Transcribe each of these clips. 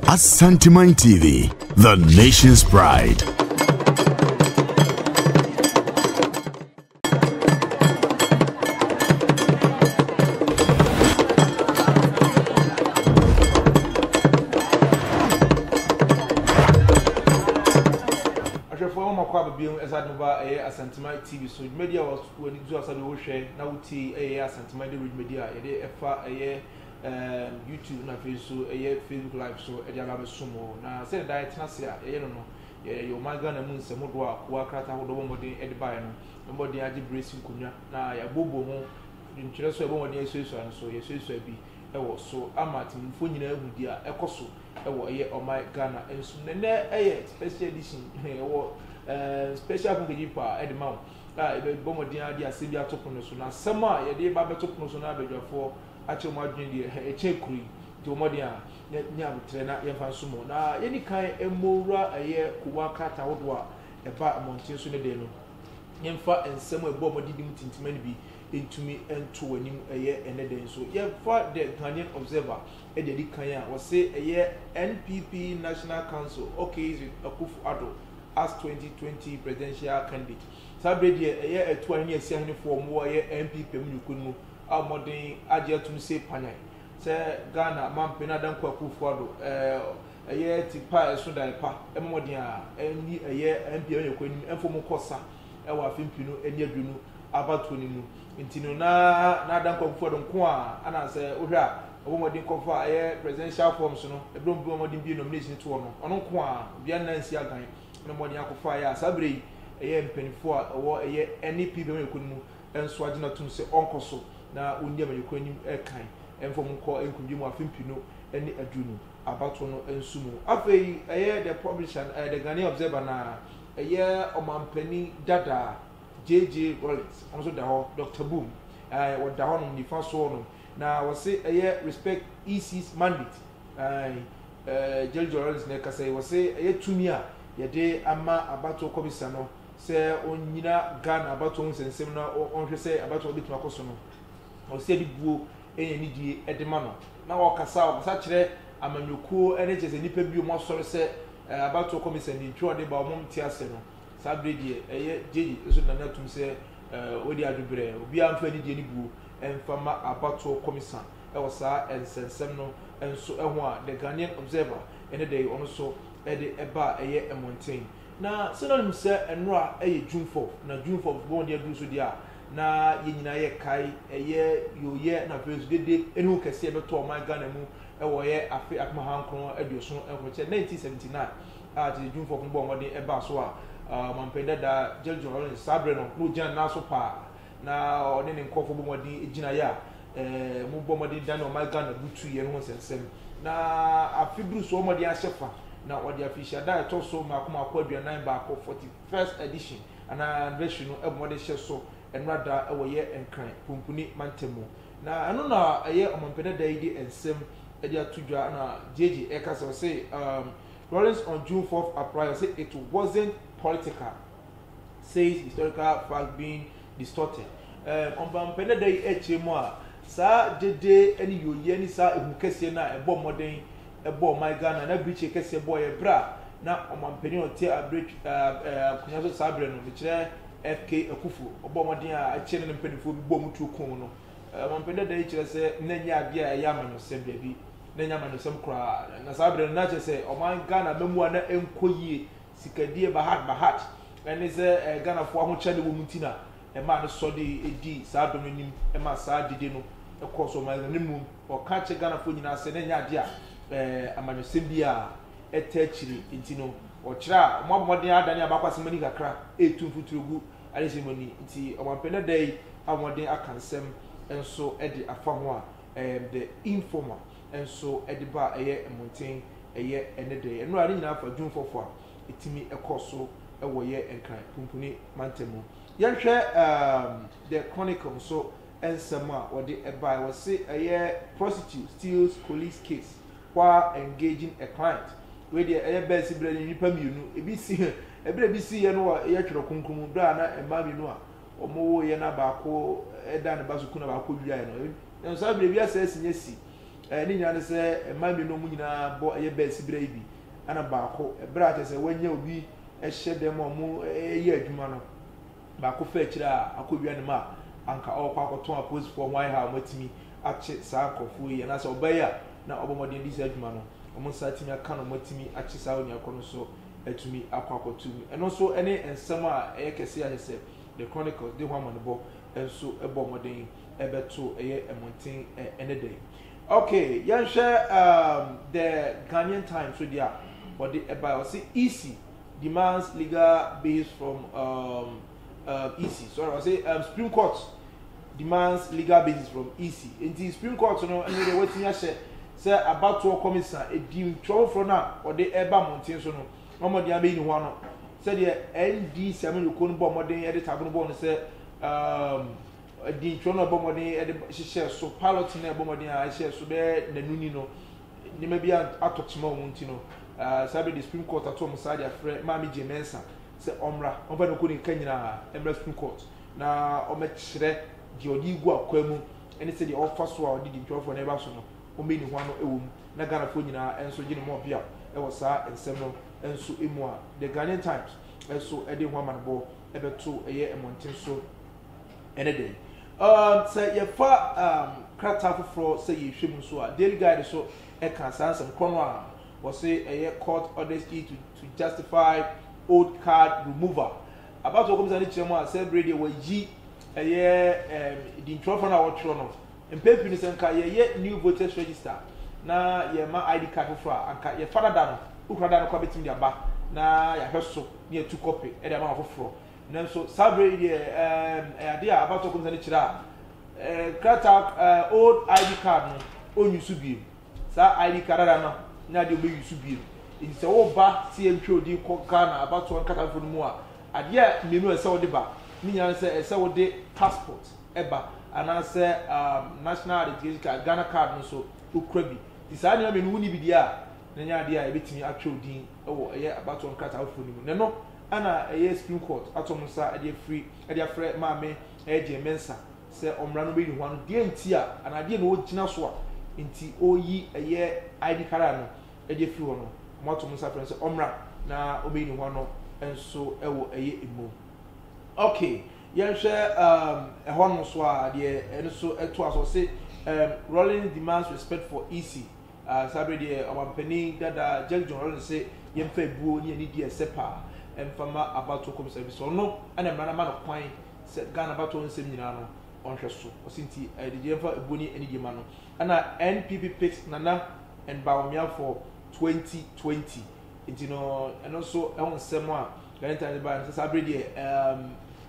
Asantuma TV, the nation's pride. Asantuma TV so media was when you do asado wo hwe na wuti Asantuma the media e dey efa YouTube na Facebook live so e dey alabe somo na say that tenase a no yo maga na mun nsemo do a ko akrata ho do bomodin e dey buy no bomodin agi bracing kunwa na ya bobo ho ntire so e bomodin esuesu an so yesuesu bi e wo so amati mfo nyina ahudi a ekoso e wo my Ghana ensu ne special edition e wo special package pa e de ma e bomodin adi asebi atopono so na sema ye de ba betopono so na abedwafo a che mo adwen de e che kuri de bomodin a nya butre na ye fa so mo na ye ni kan emowura kuwa kata wodo a e ba amontin so ne de no ye fa ensem e bomodidim tintimani bi entumi ento wanim ene den so ye fa the Ghanaian Observer e de di kan a wo say NPP National Council okay with Akufo-Addo as 2020 presidential candidate. Sabredi etu ani esi ahene fo mo NPP mu nyukunu a modern agia tum say panai. Say Ghana mampe na dan kwa Akufo-Addo tipa eso dan pa modern a eni NPP nyukunu enfo mo kosa e wa fimpinu eni adunu abato ni mu ntino na dan kwa Akufo-Addo nko a ana say ohwa obomodin kofa presidential forms no ebrom bomodin bi nomination to no ono nko a bia nansi agan no money akofa ya sabre mpenifo a wo NPP be mekunu enso agina tum se onkoso na ondi amayekwanim ekan enfom nko enkudwum afimpino eni adunu abato no ensumu afei the publisher the Ghanaian Observer na omampani dada JJ Rollins also da ho Dr. Boom wo da ho no nifa so no na wo se respect EC's mandate JJ Rollins na kasa wo se tumi a yede ama abato komisa no se onyina Ghana abato nsensem na onhwe se abato obetuma koso no o se dibuo ni die edema no na wakasa kire amanyoko ene chese nipa bio mo soro se abato komisa ni twa de ba omom ti ase no sabre die jeji so na natum se odi adubre obi amfa ni die ni buo emfama abato komisa e wo sa ensensem no enso eho a the Ghanaian Observer ene dey ono so ede eba emonten na synonym se enra June 4 na June 4 bon dia du so dia na ye nyina ye kai yoye na president de enu kese beto my Ghana mu wo afi akma hankron aduoso enkoche 1979 at June 4 bon wode eba so a mampenda da Jeljo Rollins sabre no jan na so pa na one ne nkofo bon wode ejina ya mu bon wode dan o my Ghana butu ye no sensem na afibru so mo de ahyefa na what the official that also makoma akwadua 9 back 41st edition and anniversary no ebomode hye so enrada ewoye enkran pumpuni mantemu na anu na omampene da idi ensem edi atudwa na JJ ekasa say Rollins on June 4th April say it wasn't political, says historical fact being distorted. Omampene da echemu a sa dede eni yoye ni sa ehukese na ebo modern ebo my Ghana na breach kese boy bra na omampeni ote abreach kunyaso sabre no kire FK Akufo obo modin a kire ne mpedifo bi bom tu kun no omampeni da kire se nanya ade a ya manyo sem bi nanya manyo sem kra na sabre no na kire se oman Ghana memu na enkoyie sikadie bahat ene se Ghana fo aho chale wo mutina e ma no so de edi sa do nim e ma sa dide no e koso ma ne mu o ka che Ghana fo nyina se nanya ade a amanyosem bia etachiri intino ochira omabomodin adani abakwasem kakra etumfuturugu alisemoni nti omampena dai amodin akansem enso edi afaho a the informer enso edi ba emonten ene dai eno ari nyina afa June 4 a etimi ekoso ewoye enkran pumpuni mantemu yehwe the Chronicle so ensema wode eba wo se prostitute steals police case while engaging a client we dey best brand nipa mienu ebi si ye no ye twero kunkum bra na emba mienu a omo ye na ba ko eda ne basu kuna ba ko dua ye no en so bre bi asa sinye si ni nyina ne se mami no mu nyina bo eye best bra ibi ana baako bra te se wanya obi ehye dem omu eye adwuma no baako fa akira akobia ne ma anka okwa akoton apose for why ha matimi ache saa kofu ye na se obaya na obomoden dis adwuma no omo satimi aka no matimi ache saa oni akono so atumi akwakotumi eno so ene ensem a eye kese ya se the chronicles de ho amanebo enso ebo moden ebeto eye emonten ene day. Okay, the Ghanaian Times so there but the about say EC demands legal base from EC. So I say Supreme Court demands legal basis from EC. In the Supreme Court, you know, and they waiting say about to come a deal trouble for now or the Eba Mountain so no. Mama dia be ni ho no. Say the ND seven you couldn't bomb modern edit tabun born say the throne of bomodin share so pilot in a bomodin I share so be the nuni no. Ni maybe atokchima omunti no. Sabi the Supreme Court at home side friend Mami J Mensa say omra omba no kuni kanyina emra Supreme Court na omechire di odi gu akwam ene say the offer so odi di ntwofo na eba so no ombe ni ho no ewum na Ghana fo nyina enso gine mo bia e wo sa ensem no enso emu a the Ghanaian Times enso e de ho amanbo ebeto eye emonten so ene dey say ye fa krata foforo say ye hwem so a daily guide so e kan sansem krono a was say a court orders to justify old card removal. About to come to the chairman, said radio were ye a year the trophy na what trono. And paper is a new voters register. Na ye ma ID card for and your father dano, who can done committing their back. Na ya hustle near 2 copy at the amount of fraud. And so Sabre idea about to come to the chair. Cut out old ID card no, on you should be. Sa ID card na de obe yusu bi in se wo ba ti entwe odi ko Ghana about one kata for mu a ade a menu ese wo de ba ni nya se ese wo de passport eba ana se national identity card Ghana card no so okra bi ti sa nya menu ni bi dia na nya ade a ebetimi atwe odi wo eye about one kata for mu ne no ana eye Supreme Court atom sa ade free ade afre maame eje mensa se omra no be ni ho ano de nti a ana ade no ogina so a nti oyi eye ID card no eje free ho no moto musa friends omra na obe ni ho no enso ewo eye emu. Okay yen hwe ho no so a de enso eto aso say Rolling demands respect for EC sabre de obampani dada Jack John Rolling say yen fa buo ni ani die sepa emfama about to come service no ana mra na ma no kwan se Ghana about to nsem nyina no onhwe so osinti de yen fa buo ni ani die ma no ana NPP picks Nana and Bawumia for 2020. You know, and also on Semwa, Valentine by Sabre,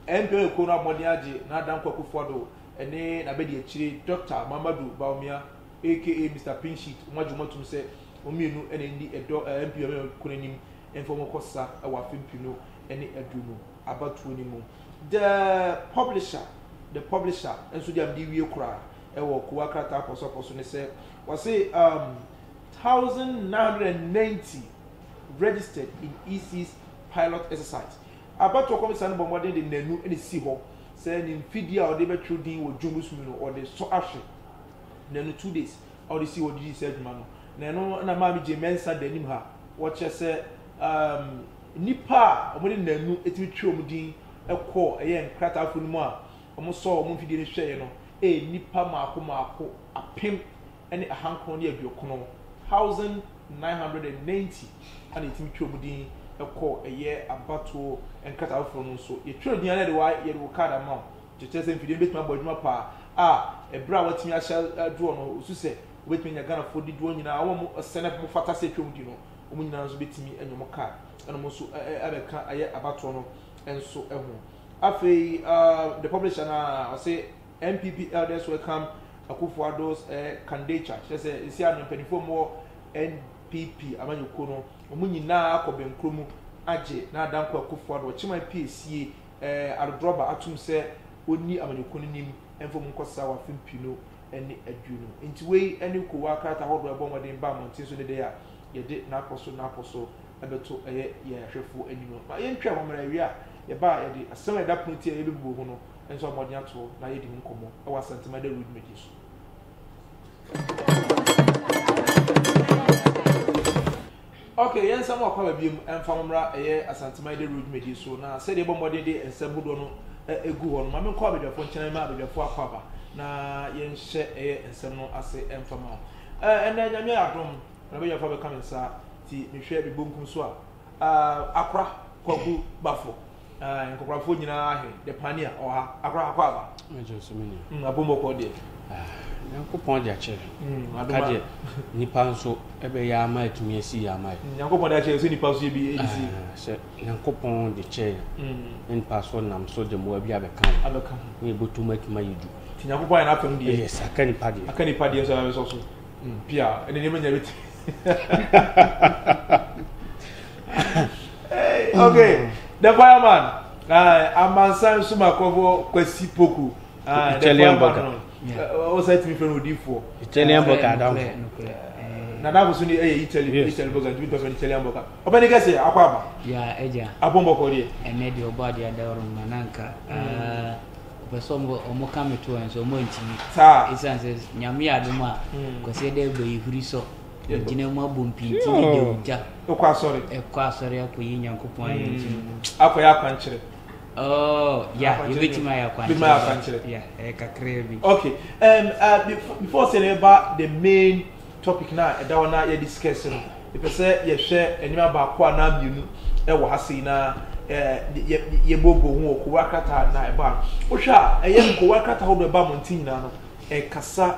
MPL Kona Modiaji, Nadam Kwakufodo, and then Abedi Chile, Dr. Mamadou Bawumia, aka Mr. Pinchit, Majumotum said, Ominu, and indeed a MPL Kunim, and for Mokosa, our Fimpino, and Eduno, about 20 more. The publisher, and so they have the cry. Ewo kuwaka ta koso ne se was say 1990 registered in EC's pilot exercise. About to come stand bomb de nanu e si ho say ni fidia o de betru din wo dwumusumi no or de so ahwe nanu 2 days or de si wo di se adwuma no nanu na ma mi je mensa danim ha wo che se nipa o mo de nanu etimi twa o din ekọ eye nkrata afu no mu a o mo so o mo fidie ne hweye no nipa maako apem ene ahankon ne aduokono 1990 and etimi twomudin ekọ eye abato enkata afro no so ye twodin ane de wa ye de wokada ma tete se mfidie betuma bodwuma pa ebra watimi ahya duo no osuse obetimi nya Ghana fo di duo nyina awon mo senate mo fata se twomudin no omo nyina nso betimi enyomo ka ene mo so abeka eye abato no enso ehu afei the publisher na say MPP elders welcome Akufo-Addo's candidature. She said, "Is here 24 more NPP amanyuko no. Omu nyina akọbenkro mu agye na adanko Akufo-Addo. Chima PSC adroba atum se oni amanyuko nim enfo mu nkosa wa fimpino ene aduno. Nti wei ene ko waka ta hodo ebo moden ba montin so de ya ye de na akoso ebeto ye hwefo animo. Ma ye ntwa homra wi a ye ba ye de asem eda ponti ye bebu ho no. Enso modern ato na ye di nkomo e wa santimade road media so Okay, yen some akwa biem emfamra Asantemade Road Media so na say dey bomode dey ensemble no egu ho no ma me kwa bedwafo nkyene ma bedwafo akwaba na yen hye ensem no ase emfama ene nyame adom na bedwafo be come nsa ti mehwe be bonkum so akra kwaku bafo nkokrafo nyina ahe de pania oha akra akwaba mejo so meni abombo ko de Nyankopon de akyere akade nipa nso ebe ya ama etumi asi ya ama Nyankopon de akyere so nipa so bi edisi se Nyankopon de kyere nipa so nam so de mo abi abeka ni botum atuma yedu ti Nyankopon na afem de yes akani pade so abe so pia ene ne manya beti okay the fireman amansan suma kovo kwasi poku Italian burger o say to me friend odifo Italian burger down na da so ni Italian burger do person Italian burger obani gese akwaba ya eja abombo ko die ene di obadi adawro mananka person omo kameto enso omo ntimi sa isanse nyame aduma kwase de be ihuri so gina mu abompi ntimi de oja okwa sorry akoyi Nyankopon ayi ntimi akoya kwankyere oh yeah, you bet my account. Yeah, kakrebi. Okay. Before saying about the main topic now, that one now you discussing. If you say you share any about kwa na biunu, wo hase na ye bobo hu ko wakata na eba. O hwa ko wakata ho do ba montin na no. Kasa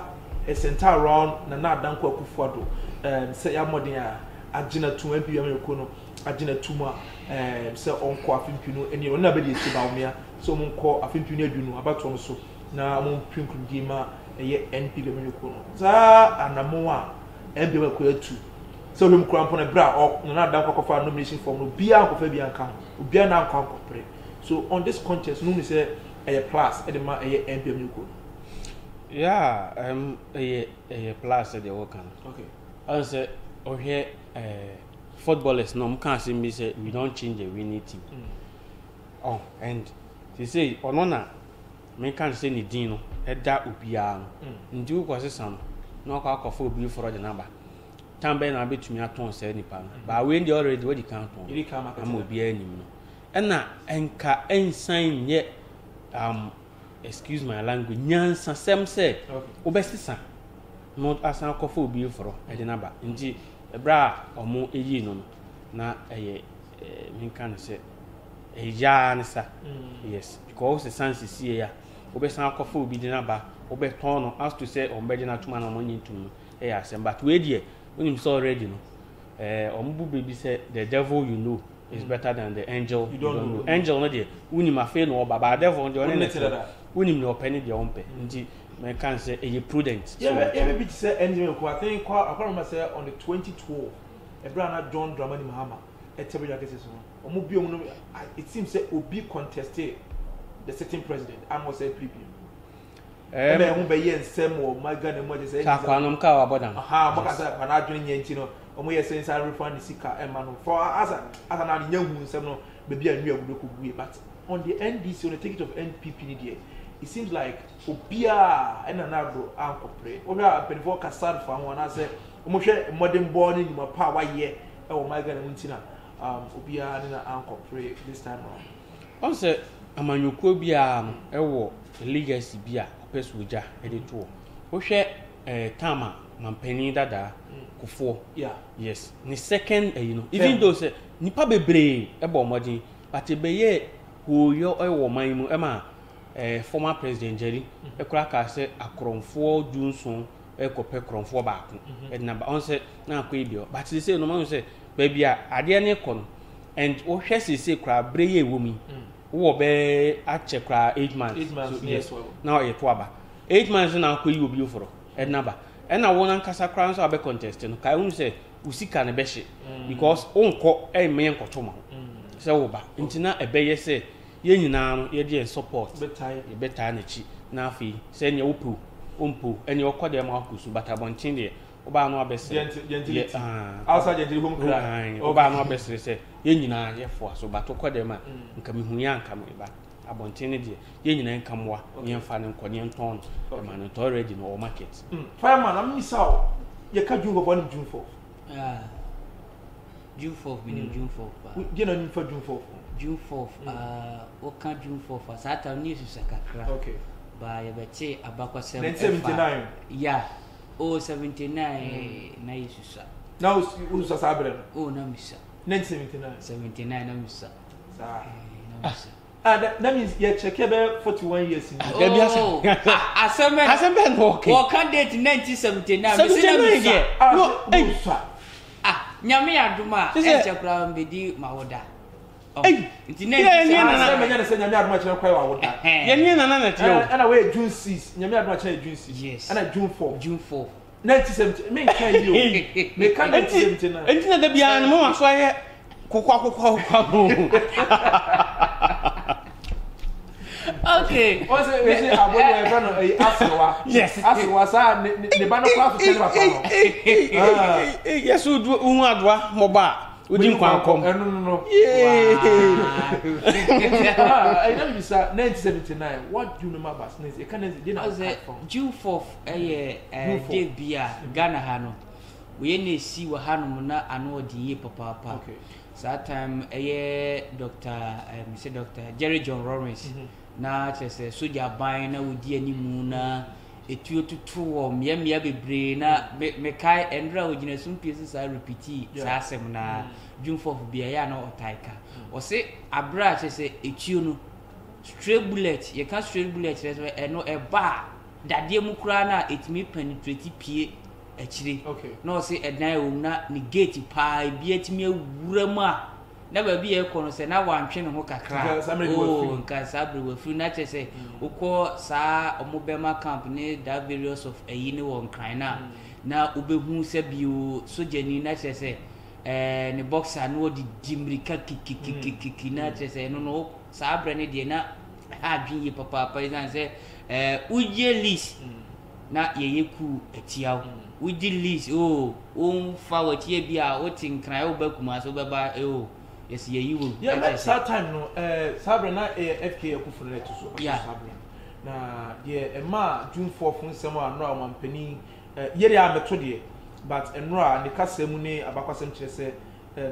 center around na adanko akufuado. Say ya modern a agina tu MP ya meko no. Agina tuma se onko afimpinu eni na be de siba umia so monko afimpinu adunu abato no so na mon pinkrudi ma eye NP be menko no za anamo a NP be ko atu so lum krampo na bra na dan kwakofa nomination form no bia ankofa bia anka obia na anka ankopre so on this contest no me say eye plus e de ma eye NP menko yeah eye plus e de work an okay I say ohwe footballers no can say me say we don't change the winning team. Oh, and they say onona me can say ni din no eda obia no. Ndi wo kwase sam no kwa akofo obi for the number. Tambe na betumi aton say nipa no. But we dey already what the count on. Iri ka market. Am obi anim no. Ena enka ensan ye excuse my language nyansa sem say obesisa no asan akofo obi for the number. Ndi ebra omo eyi no na me kan say eja nsa yes because the sense is here obesan akofo obi de na ba obeton no as to say ombeje na tuma na money ntum asem but we dey when so already no omo baby say the devil you know is better than the angel you don't know angel no dey unim afa no baba devil on the unim no penny dey on pe nti me can say prudent yeah be say angel ko I think I remember say on the 2012 Ebrana John Dramani Mahama etebe ya kese so omo bi omo it seems say obi contested the sitting president and was a preview omo be yen sem o magana mo say ka kwanom ka wa bodam mo ka say na adwene nyanti no omo ye say inside refund the sika ema no for as na nyanhu sem no be bia nwa gudo ko guye but on the NDC on the ticket of NPP ni there it seems like obia enanado ankopre obia penfo kasad fa ho na say omohwe modern born ni ma pa wa ye e wo magana muntina obia na ankopre this time around on say amanyoko bia e wo legacy bia opesuja e de to wo hwe tama mampani dada kofo yeah yes ni second even though say nipa bebre e bo modern but e be ye wo yo e wo man mu e ma former president Jerry ekura ka say akromfo dunson ekope kromfo baako number on say na akoibio but they say no man say baby ade ne kono and wo hwese say kura breye womi wo be a check kura 8 months so yes now e to aba 8 months na akoyi obi oforo number and na won ankasa kura so abe contest no kai unu say usika ne be hye because onko e me nkoto ma say wo ba ntina ebe ye say ye nyina no ye dey support betai na chi na afi say ne wopu ompo ene okode ma akusu batabontin de oba no abesere outside gentle home cry oba no abesere say ye nyina ye fo so batokode ma nka mehu ya nka me ba abontin de ye nyina nka moa ye mfa ne nkone nton ma no to already no market fireman am misao ye ka jungo for ni junfo June 4th June 4th you know for June 4th June 4th what can June 4th Sata news kakra okay ba ya beti abakwa 79 yeah 79 na Yesusa now who's Sabre oh na misa 79 na misa that means you check about 41 years in Asemben okay what can date 1979 nyame aduma echekra mbedi mawoda and away June 6 nyame aduma June 6 yes and June 4 1970 me can you me can 1979 entina da bia no ma so aye kokwa okay what's it abodi e fa no asewa yes asewa sa ne ba no kwa so tell ba yes unu adwa moba odi nkwankom no I know you said 1979 what do you know about snakes it can June 4th day bia Ghana ha no we na si wa hanom na ano odi papa okay that time Dr. Jerry John Lawrence na chese soja ban na wodi animu na etuo tutu wo miamia bebre na me kai endra ogina sumpie sa repeat sa asem na June 4th bia ya na otaika o se abra chese etuo no stray bullet ye kan stray bullet chese eno e ba dade mu kura na etimi penetrate pie achiri okay na o se edan wo na ni gate pa bia etimi awura mu a na ba bi e kono se na wantwe ne ho kakra nka sabre wa fru na chese ukọ sa omobema camp ne da various of ayi ne won kran na obehu se bio sojani na chese ne boxer no di dimrika kikikikiki na chese no sabre ne de na adwin papa izan se uje list na yeyeku etiaw uje list on fa watie bia o tinkran o bakuma so beba yes you will that time no sabre na FK ekufuru let so sabre na ye ma June 4th nsem a no amampani yeri a meto de but enra ne kasemu ne abakwasem kyerese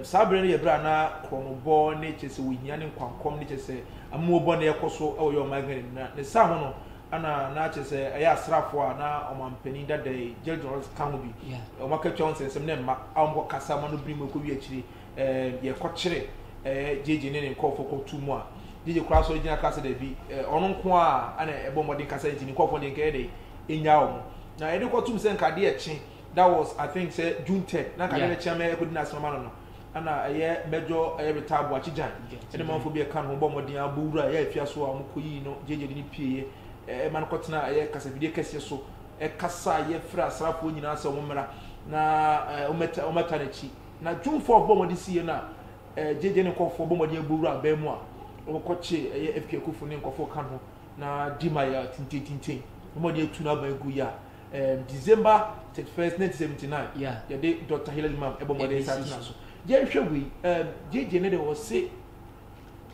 sabre ne ye bra na kronobo ne kyerese wo hia ne nkwankom ne kyerese amuobo ne ekoso e wo yo magani na ne sa ho no ana na kyerese eya asrafo a na amampani dada George Kamubi o makatwa onsem ne ma ambo kasa ma no brimo ko wi akiri ye kokyere jeje ne nkofo ko tumu a jeje kura so gina kasa da bi ono nko a ana ebo modern kasa ntini nkofo de nke de enya wo na ede ko tum se nka de echi that was I think say June 10 na ka de echi ama ko dina asoma no ana ye mejo retabu achijan ede manfo bi e kan ho bo modern abura ye afia so a mkoyi no jeje ni pie man ko tena ye kasa bi de kase so e kasa ye fra srafo nyina asa wo mra na ometa na chi na June 4 bomodi sie na jeje ne kofo bomodi aburu abemu a okoche FK kufu ne nkofo kan ho na dima ya tintin bomodi etu na ba egu ya December 31st 1979 ya de Dr. Hilary Mam bomodi satina so je hwewi jeje ne de wo se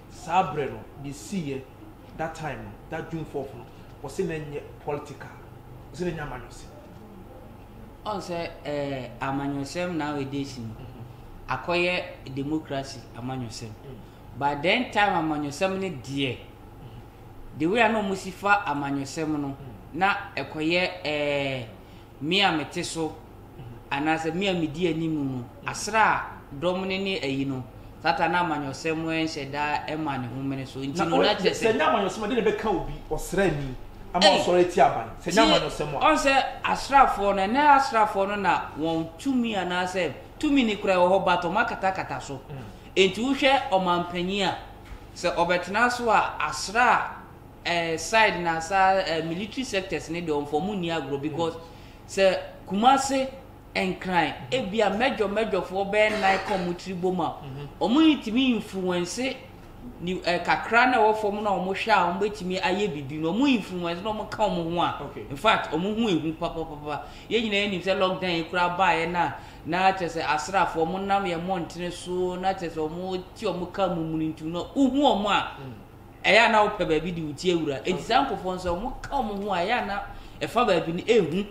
sabre no bi sie that time that June 4th no wo se na nye political wo se na nya manose on say amanyosem nowadays akoye democracy amanyosem by then time amanyosem ne die the way no musifa amanyosem no na ekoye mia meteso anase mia medi animu no asra domne ne ayi no tata na amanyosem en sheda emane homene so ntino na chese se nya amanyosem de be ka obi osra ni ama osore ti aban se nya amanyosem a on se asrafo no na asrafo no na won tumi anase tumi ni kura ho bato makata so enti uhwe omampanyi a se obetena so a asra side na sa military sectors ne de on formu ni agro because se Kumase enkran ebia mejo fo be nine community boma omu yitimi influence ni kakra na wo formu na omu hwa a omu betimi aye bibi no omu influence no omu ka omu ho a in fact omu hu ehu papa ye nyina ye nim se lockdown e kura baaye na chese asrafo omu nam ye montene so na chese omu ti omu ka mumunintu no uhu omu a eya na ope ba bi di uti ewura enti sankofo nso omu ka omu ho a ya na efa ba bi ni ehu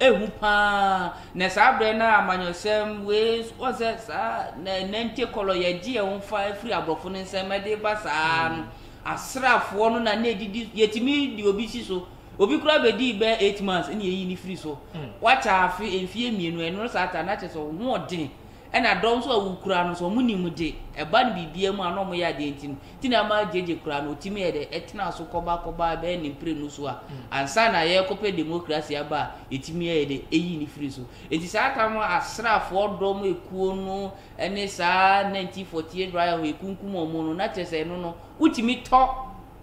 ehu pa na sabre na amanyosem we was na nante kolo ye die ho fa free abrofo ne nsem de ba saa no asrafo no na edidi yetimi di obi si so obi kura be di be 8 months ene yi ni free so wacha afi enfie mienu eno sata na che so ho odin ena dom so awukura no so munim de eba ne bibia mu anom ya de ntin tina ma jeje kura no timi ye de etina so koba be ni pre no so a ansa na ye kope democracy aba etimi ye de eyi ni free so enti sa aka mo asrafo dom ekuo no ene sa 1948 riot ekunkum omo no na chese no no utimi to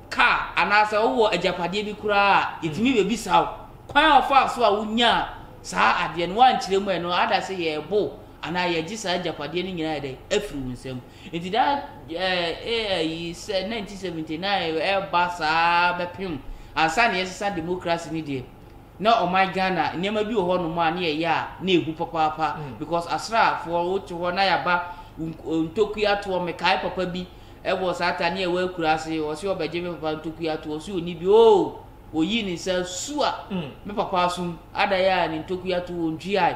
ka anasa wo ajapade bi kura etimi be bi saw kwan ofa so a wunya sa ade no wan kire mu eno ada se ye bo ana ye gisa japade ni nyina de afru nsem enti da yi 1979 basa bepim ansa na yesa democracy ni de na o my Ghana nyema bi ho no ma na ye ya na egu papa because asra for wotu ho na ya ba ntokuya to me kai papa bi ebo sata na ye wa kurase o se obeje me papa ntokuya to o se oni bi o oyi ni sa sua me papa sum ada ya ni ntokuya to ondua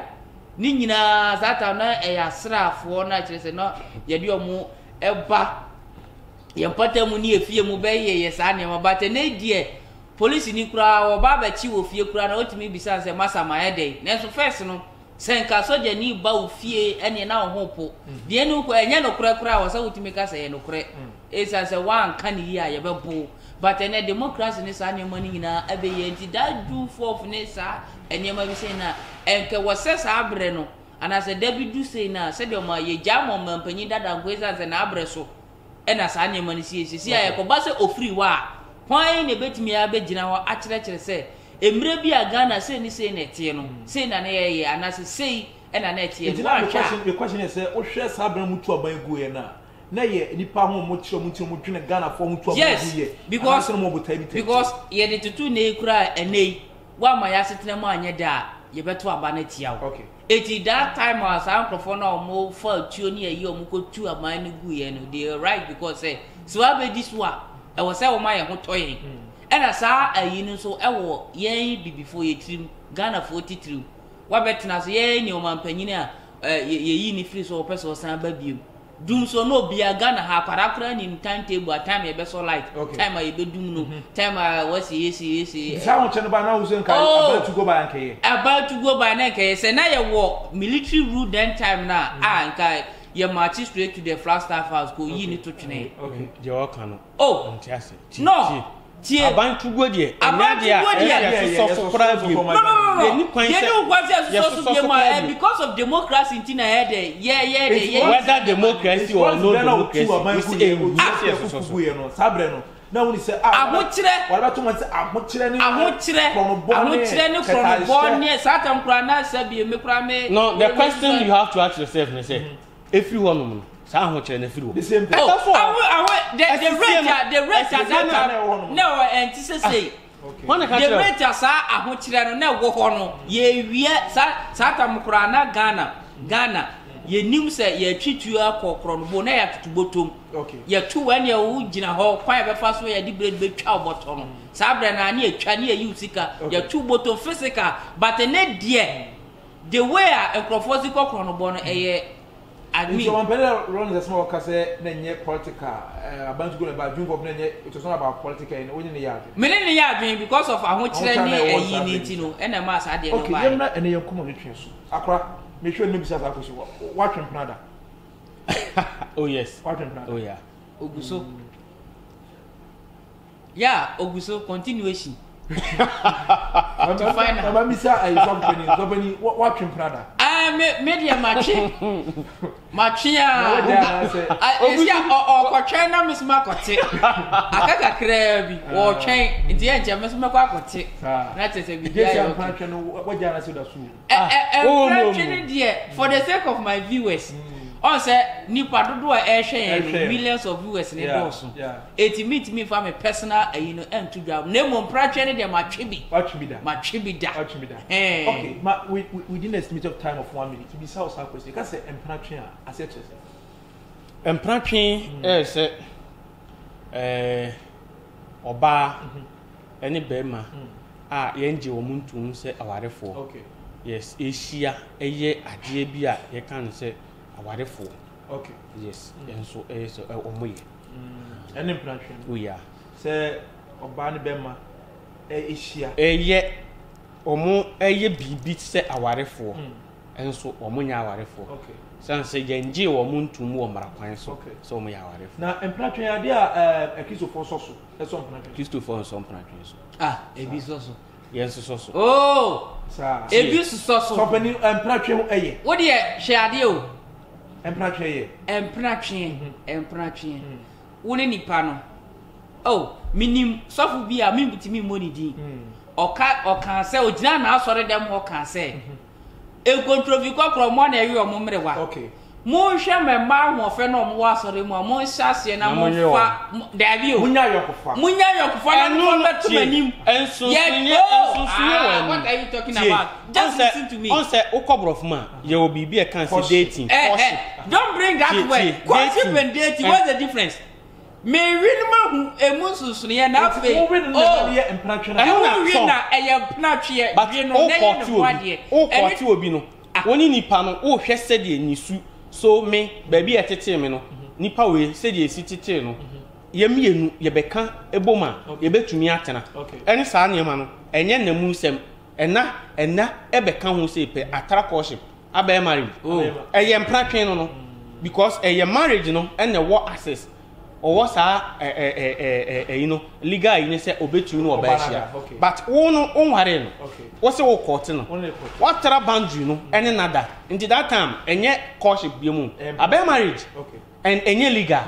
ni nyina zata na asrafo na kirese no ye de omo eba ye mpata mu ni efie mu be ye sa ne mabate na die police ni kura oba ba chi wo fie kura na otimi bisa se masa maede na so first no senka soja ni ba ofie ene na ho po de enu ko enye no kura wo sa otimi ka se ye no kure esa se wan kan yi a ye be bo but ene democracy ni sa ne mani nyina abe ye nti da do for ne sa enye ma bi se na enke wo se sa abre no ana se dabidu se na se de ma ye jamo mampanyi dada kweza se na abre so ena sa ne mani si ya ko ba se ofri wa kwan ne betimi abegina ho akire se emre bi Ghana se ni se na tie no se na ne ye ana se sei ena na tie no the question is o hwe sa abre mutu aban gu ye na ye nipa ho mo kire mutu mo dwene Ghana fo mutu aban gu ye because ye de tutu ne kura enei wa ma ya setena mu anye da ye beto aba na tia wo okay eti that time as ankrofo na omo fa tuo ne ye omo ko tu aban ne gu ye no they right because say so abe this one e wo say wo ma ye ho toyen ena sa ayi no so e wo ye bibifo ye trim Ghana fo titrim wa betena so ye ni o mampanyini a ye yi ni free so person san ba biem dum so no bia Ghana ha parakra ni timetable a time e be so light time e be dum no time was yes sa ho chene ba na wo so nka about to go by na nke say na ye wo military rule then time na nka ye march straight to the Flagstaff House go yi ni to twene okay je o kan no ntiase no tie abantugo de anya de so so kura bi no ni kwan say so because of democracy in yeah whether democracy or no democracy we say no sabre no na woni say ahokyere wala to man say ahokyere ni from born ne satam kura na sabi me kura me no the question you have to ask yourself na say if you want no sa ahokyere na firi wo the same thing the rate that no anticipate the rate sa ahokyere no na wo ho no ye wie satam kura na Ghana ye nim se ye twitu akokro no bo na ya tutubotom ye tu wan ye wo gina ho kwa be fa so ye di bread be twa oboto no sabre na na etwa na ye usika ye tu botom physical but ne die the way a enkrofo kokro no bo no eye admin so one better run the small case na nye political abantu go na ba dream of na nye it was not about political and only yard me ne yard because of ahokyere ne eyi ni ti no ena ma sa de no ba okay yemna ene ye komo ne twen so akra me sure maybe say akoso what Canada oh yes what Canada oh yeah Oguso yeah Oguso continuation to find out about me say I company what Canada media matching ya esi o China Miss Makote akaka kra bi o twen nti enje Miss Makote na tese bi dia yo what jana say da su for the sake of my viewers on say nipa dodo a ehwe millions of viewers in doso it meet me for my personal to job name on prache ne matwe bi da okay within the estimate of time of 1 minute to be south question can say empratwe a asset empratwe say oba ene bema a yenje wo muntu se awarefo yes ehia eye ade bi a ye kan say awarefo okay yes enso so omoye ene mpratwe we are say oba ne bema ehia eye omo eye bibi say awarefo enso omonya awarefo okay sanse genje wo muntum wo marakwan so so omo ya awarefo na mpratwe ade a Christopher so eso mpratwe Christopher so mpratwe so ebi so yes so oh sa ebi so so pani mpratwe ho eye wo de hwe ade o mpratwe eye mpratwe wo ne nipa no oh minim sofu bi a mimbutimi money din oka se ogina na asore dem oka se e controvi kokro mo na ewe omo mrewa okay mo hwe memma ahofe na omo asore mo mo hyase na mo fa dabi o munya yokofa na mo betumanim enso what are you talking about just listen to me on say ukobrof ye obibi e kan say dating don't bring that word courtship and dating what's the difference me winma hu emususu ne na fe oh mpratwe na na eye mpratwe bi no na ye no wade okoti obi no woni nipa no wo hwe sede nisu so me baabi etete me no nipa we sede esi tete no ye mienu ye beka eboma ye betumi atena ene saa ne ma no enye namu sem ena ebeka ho se pe atara courtship abai marriage eye mpratwe no because eye marriage no ene wo access owo sa you know legal you say obetumi no obehia but wo no onware no wo se wo court no what tara boundary no ene nada until that time enye courtship biemu abai marriage and enye legal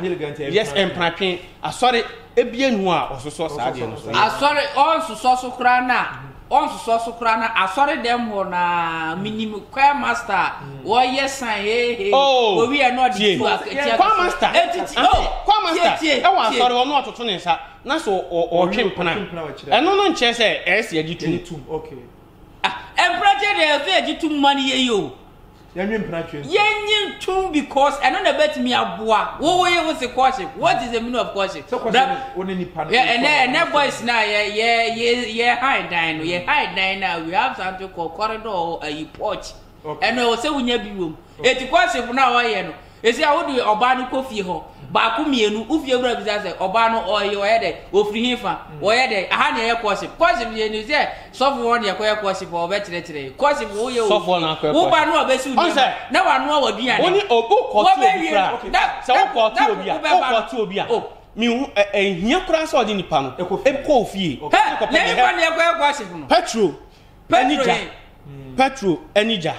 yes empratwe asori ebienu a ososo sa de no so asori on so kra na asori dem ho na minimum choir master wo yesan wo wi e no di tu choir master choir master e wa asori wo no ototo ne sa na so o twempena eno no nche se esi agitum okay empratwe de fe agitum mani ye yo yenyin tum because eno na bet me aboa wo ye wo se courtship what is the meaning of courtship that one ni pan and boys na ye high dine no ye high dine now we have something called corridor or a porch eno se wunya bi wom eti courtship na wa ye no esi a wo de oba no kofi ho ba ku mienu ufie bra bi say oba no oye de ofri hifa oye de aha na ye courtship ye ni say so for one ye courtship o be tire courtship wo ye so for na wo ba no obesi udi na wa no wa duane oni obu kọtụ se wo kọtụ obi a mi hu ehia kura so odi nipa no ekọ ofie na nipa na ye courtship no petro enija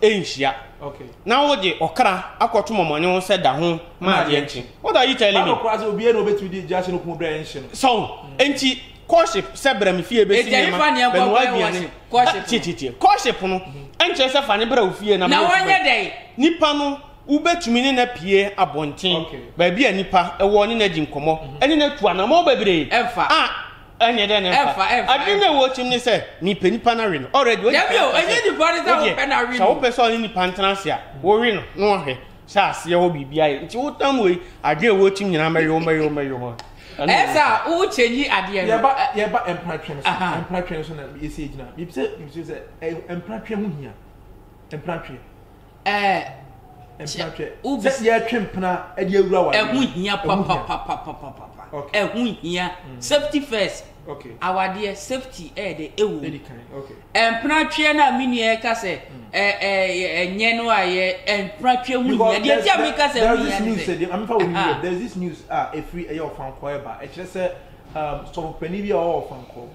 enhia okay now wo de okra akoto momone wo se da ho ma de enchi what are you telling me akokra se obi no betumi di jase no ku bra enchi no so enti courtship se bra me fie be si ma ben wa biane courtship no enche se fa ne bra ofie na wonye dey nipa no ubetumi ne na pie abonten ba bia nipa e wo ne na ji nkomo ene na tu ana mo bebre anya de na adina wo chim ni se ni penipa na we no already wo anya di body that wo na we no wo person ni pantanase a wo we no no hwe sha ase wo bibia ye nti wo tam we ade wo chim nyina mayo esa wo chenyi ade ye ba empratwe so na ese gina bi se empratwe ho hia empratwe se ye twempena ade awura wa ehu hia papa ehu hia safety first okay awade safety de ewu okay empratwe na mini e ka se enye no aye empratwe hu hia de tia me ka se hu hia I'm for there's this news a free e of fan call ba e kire se so pani bi o fan call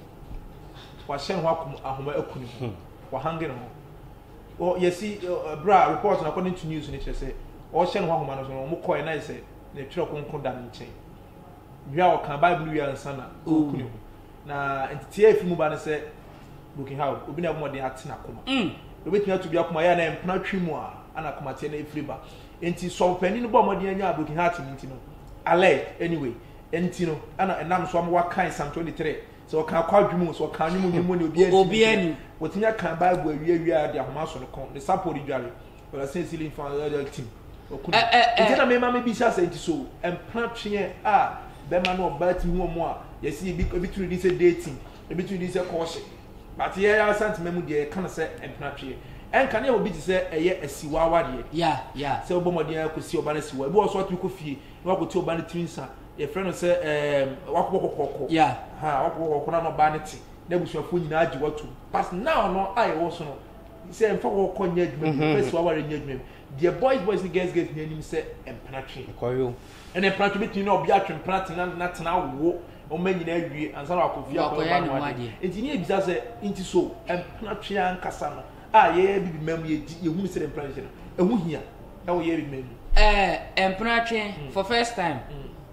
wa hye ho akom ahoma akuni wa hange no o yesi bra report na according to news ni kire se o hye ho ahoma no so mo call na se na twere konkon da nchen bia o kan bible wi ansa na okuni na entity afi mu ba ne se looking how obi na mo de atena koma obetumi atu bia koma ya na empna twimu a ana koma te na efriba enti so pani no bo mo de anya looking heart enti no ale anyway enti no ana enam so am wa kan Psalm 23 so kan kwadwumu so kan nwumu ni mo ne obi ani wotinya kan bible awie de ahoma so no kon the support dware wala say ceiling fan team okuni enti na me ma me bi sha say enti so empna twie be man no ba ti hu mo a yesi ebi tru di say dating ebi tru di say courtship but here sentiment mu de kan say empatry en kan e obi ti say eye asiwa awade yeah say obomode ya kosi oba na siwa bi so atu ko fie na wakoti oba na twinsa your friend say wakokokoko yeah ha wakokokoko na no ba ne ti na busuafo nyina agi watu but now no ai wo so no say em fako konya adwuma first aware nya adwuma the boys and girls get near him say empatry koyo and empatry between no obi atwen empatry na tena wo o ma nyina awie ansa na akofia ko ba no ade enti ne bisa say inti so empatry ankasa no ye bibi mem ye hu say empatry no ehu hia e wo ye bibi mem empatry for first time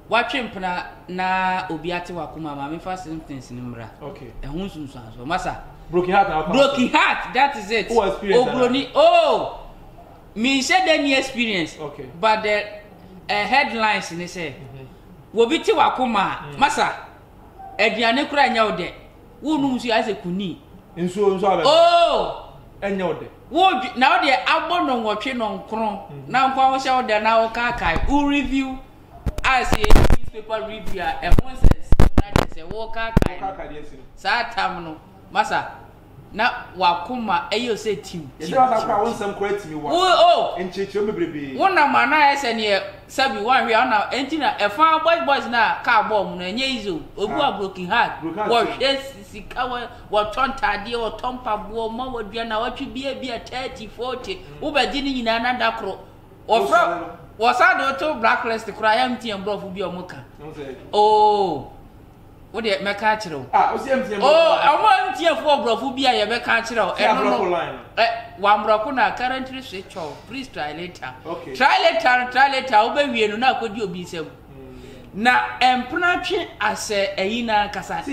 watchempna na obi ate wakoma ma me first instance ni mra okay ehun sunsun aso masa broken heart that is it broni me said any experience okay but the headlines ni say wo bi te wakoma masa aduane kura nya ode wo num su ase kuni nso abe enya ode wo na ode abono nwotwe no nkron na nkwa wo sha ode na wo kai wo review as a newspaper reviewer ehun say wo kai sa tam no masa na wakoma eyo say team ye wa ka won sam correct me wa encheche o mebrebe wona mana ese ne sabi wan hwe na entina efa boys na ka ball no enye izo obu a broken heart wo sika wo tontade wo tompa bo ma wadua na watwe bia 30 40 wo bedi ni nyina na dakro wo fra wo sa do to blacklist kura yam tie mbrofu bi omuka wo de meka kire o si MTN am tie fo brofo bi a ye beka kire no wa mbroko na currently switch off please try later okay try later wo be wie no na akodi obi sem na empnatwe ase eyina kasa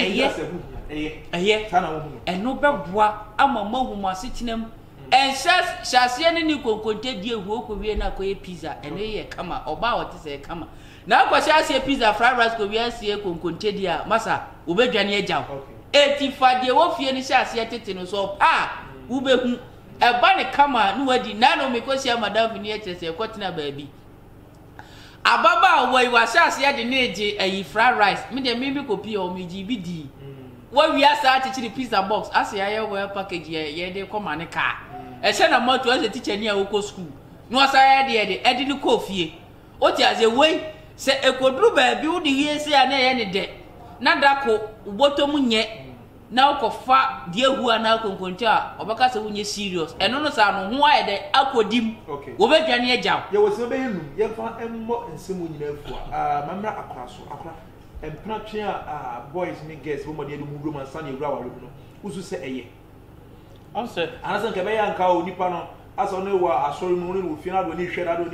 eye kana wo hu eno beboa ama mahum asetinam ensa shase ne ni konkonte die hu okwie na akoye pizza ene ye kama oba wote se kama na akwasi ase pizza fried rice ko wi ase konkonte dia masa obedwane agyaw etifa die wo fie ni shase tete no so ubehu eba ne kama no wadi na no mekosia madam ni etese kwotena baabi ababa wo shase de na eje ayi fried rice me de me bi kopi o me ji bi di wo wi asa chichiri pizza box ase aye well package ye de koma ne ka ehye na moto ase teacher ni a wo ko school no asa ye de edi ni kofie o ti aze we se ekoduru baabi wo de wie se ya na ye ne de na dako botom nye na okofa de ehu ana konkonti a obaka se wonye serious eno no sa no ho aye de akodim wo bedwane agyaw ye wo se be yenu ye fa emmo nsemu nyina afu mamra akora empatry boys and girls wo mode mu roman san ewura ware mu no usu se eye on se anasan ke be yanka onipa no aso no wa asori mu no ofie na do ni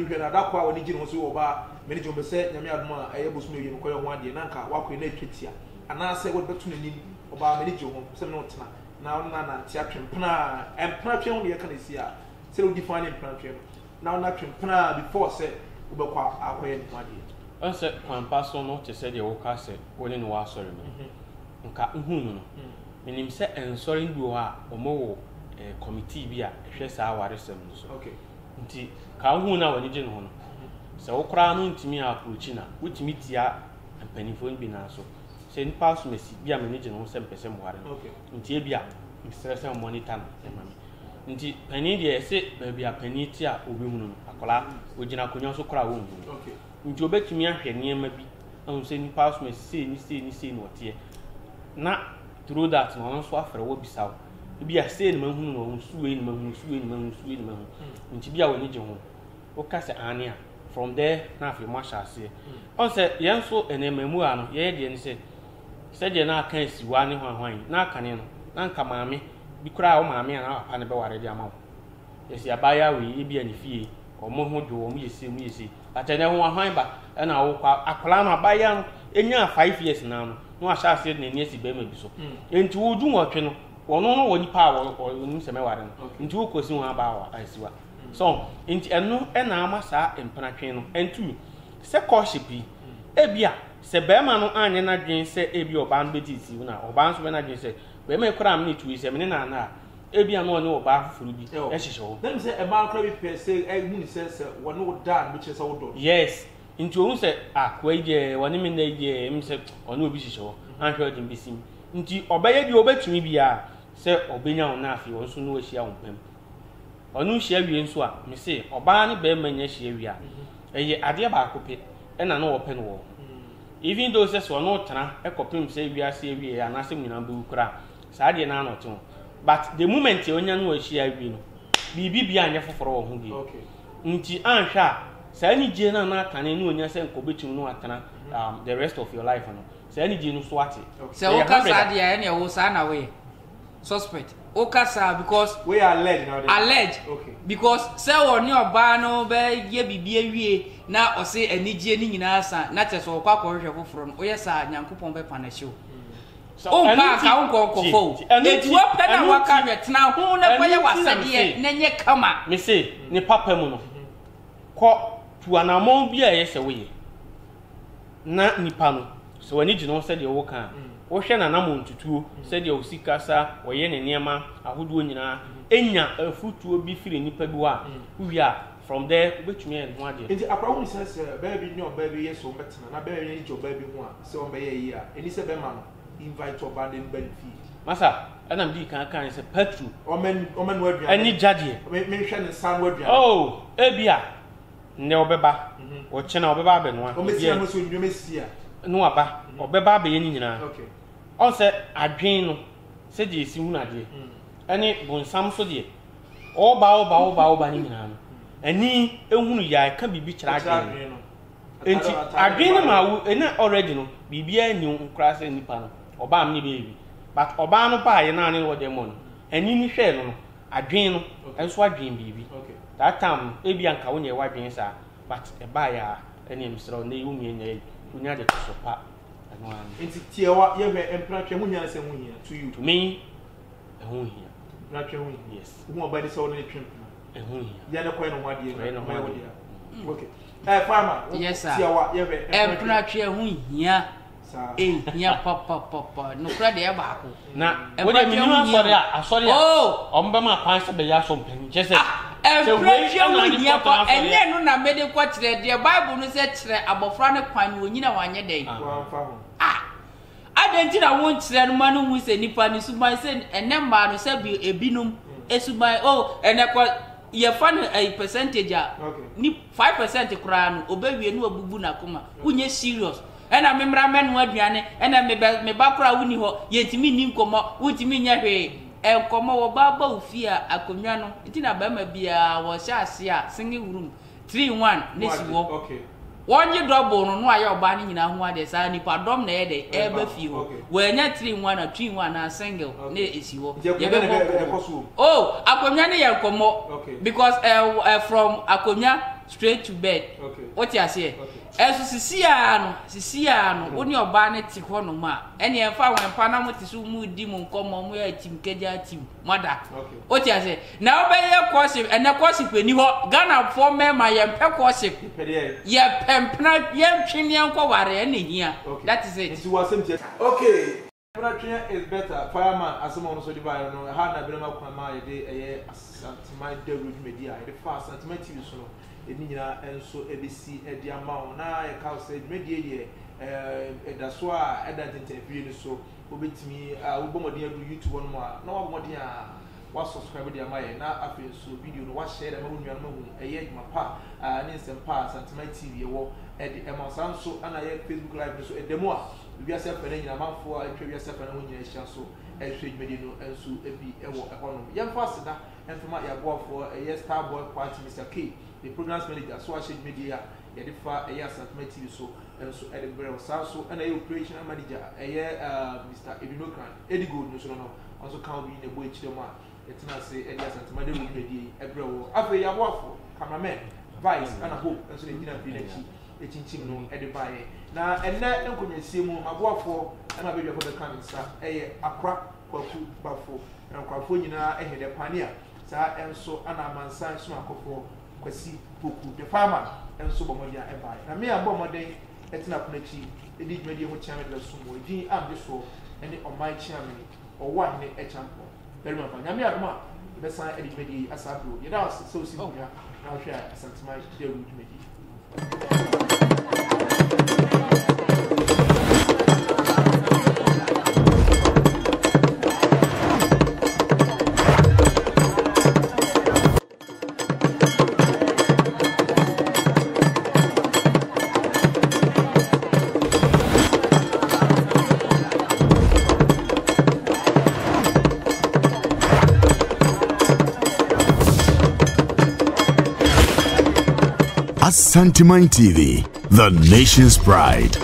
hwe na da kwa woni gine ho so wo ba meni jombe se nyame adom a eye bosu me ko yo ho ade na nka wakwe na etwetia anase wo betu na ni oba meni jo ho se no tena na tia twempena empatry ho ye kana si a se wo define empatry na twempena before se wo be kwa akoye ni ade onse kwampaso no te se de wo ka se woni no wa sori no nka nhunu no menim se ensori ndu ho a omo committee bi a ehwe sa awaresem no so okay nti ka hu na woni gye no no se wo kra no ntimi approach na wotimi tia mpanifo bi na so se ni pass mesi bi a meni gye no se mpese mware okay nti e bi a stress and monitor no mami nti pani de se ba bi a pani tia obi hu no akola ogina konyo so kra wo hu okay nti obetumi ahwe niema bi ahun se ni pass me sei no tie na through that no so afre wo bisaw bi a sei ni mahunu no suwe ni mahunu nti bi a woni gye ho o ka se ane a from there na afi mo ahase on se yen so enemamu a no ye de ni se de na aka siwa ne hwan na aka ne no na nka maame bi kura o maame na papa ne be ware de amawo yesi abaya we bi ani fie omo ho do omo yesi atene ho ahwan ba na wo kwa akola no abaya no enya 5 years na no ahase na ni esi be ma bi so enti wo du nwotwe no wono no woni pa wo nim se me ware no enti wo kosi ho aba wa asiwa so enti eno na ama sa empanatwe no entu se koshipi ebia se be ma no anye na dwen se ebi oba no betisi na oba nso be na dwen se be ma ekura am ni tu se me na ebia no ne oba furu bi ehyehe ho dem se e ma kra bi per se hu ni se wono da bi che se wo do yes nti ohun se akwa ije woni me na ije em se ono obi hyehye ho anhwe odin bisim nti obeye bi obetumi bia se obenya on afi won so no ahia wompam onu hia wie nso a me se oba ne be manya hia wie a eye ade ba akope na no wope no wo even though se so no tena ekopem se wie ase wie ya na se nyina be ukura sa ade na no to but the moment onya no ahia wie no bibi bia anya foforo wo ho bi okay nti anhwa sa ni je na na kane no onya se nkobetum no atena the rest of your life no sa ni je no so ate se o ka sa dia ene wo sa na we suspect o ka sa because we are alleged now alleged okay because se wo ni oba no be ye bibi awie na o se anigye ni nyina sa na che so kwa hwehwe foforo no o ye sa nyankopon be pa na hyew o ba ka unko kofo eti wo pe na waka hwetena ho na kwa ye wasade na nye kama me se ni papa mu no ko tuanamon bi a ye se we na nipa no so wani gino se de wo kan wo hwe na namon tutuo se de osika sa wo ye ne niema ahodo nyina enya afutuo bi firi nipa bi wa wi a from there betumi en ho ade enti akwa hu sense baby ni baby yes o betena na baby ni jo baby ho a se o be ye yi a eni se be ma no invite oba den benefit masa ana mdi kan se patru omen no adua ani jade me hwe ne san no adua oh ebia ne obeba wo chena obeba be no a o me sia mo so ndwe me sia no aba obeba be ye ni nyina okay on se adwen no se je esi hu na de ani bonsam so de oba ni nyina no ani ehunu ya ka bibi kira adwen no enti adwen no ma wu ena already no bibi ani nkra se nipa no oba am ni baby but oba no pa ye na ne wo de mo no ani ni hwe no adwen no enso adwen bibi okay that time ebi anka wo nye wadwen sa but e ba ya eni msro na yu mi nya unya de so pa ano an enti tie wa ye hwe empra twa hu nya se hu hia to you to me e hu hia na twa hu yes hu oba de se wo ne twem e hu hia ya ne koy no ho ade Koy no ho ade. okay farmer Yes, sir. tie wa ye hwe empra twa hu hia sa hia papa no kra de ba ko na wo de mi nu asori a oh omba ma pan se be ya so mpan je se empra twa hu hia pa enye no na mede kwa kire de bible no se kire abofra ne kwan wo nyina wanye den wa fa ho adenti na won kire no ma no hu se nipa ni suban se enne mba no se bi ebinum esuban oh enne kwa ye fan a percentage a ni 5% kura no obewie no abubu na koma unye serious ena memra menu aduane ena me ba kura wuni ho yetimi ni nkomo wutimi nya hwe enkomo wo baba ofi a akonwa no nti na ba ma bia wo sha ase a single room 3-1 nesi wo okay wonye double no aye oba ni nyina ho ade sa nipa dom na ye de eba fi ho we nya 3-1 na 2-1 na single na esi ho ye be ko oh akonwa ne ye nkomo because from akonwa straight to bed what you say esu sisia no oni oba ne ti ho no ma ene enfa wen pa na moti su mu di mu nkomo mu ya tim keja tim mother what you say na obeye course ene course pani ho Ghana for me ma ye pe course ye pempna ye twini enko ware ene hia that is it it was empty okay Empra is better fireman asemo no so di ba no ha na be ma kwa ma ye de eye Asantuma de road media ye fa Asantuma TV so no eni nyina enso ebesi edi ama na e ka se media ye da so a eda interview ni so obetimi wo bomodin adu YouTube no ma na wo bomodin a wa subscribe dia ma ye na afi so video no wa share da ma wo nuanu ma hu eye ma pa ni nsem pa Asantuma TV wo edi ema sanso ana ye Facebook live so edemo a bia se fa na nyina manfo a etwa bia se fa na ho nyina hia so ehwe media no enso ebi ewo economy ye mfa seda enfama ya boafo eye Starboy Party Mr. K the programs manager so ashade media ya defa eye Asantuma TV so enso edebere sanso ana ye operational manager eye Mr. Edinokran Edigo no so no also can be in the boy chidema etina say eye Asantuma de media ebrewo afa ya boafo cameraman vice ana hope enso ne gina bi na chi echinchim no edebaye na enne enkonyasie mu maboafo ana bedwa ko be kan nsa eye akra kwaku bafo enkwafo nyina ehede pania sa enso ana mansan so akofo kwasi poku the farmer enso bomodia ebaye na me abomoden etina kunachi edi dwedi ho chiame de sumo din amde so ene omai chiame owa ne echampo very much nyame adoma be san edi dwedi asabro ye da so si bia na hwe Asantuma de road media Asantuma TV, the nation's pride.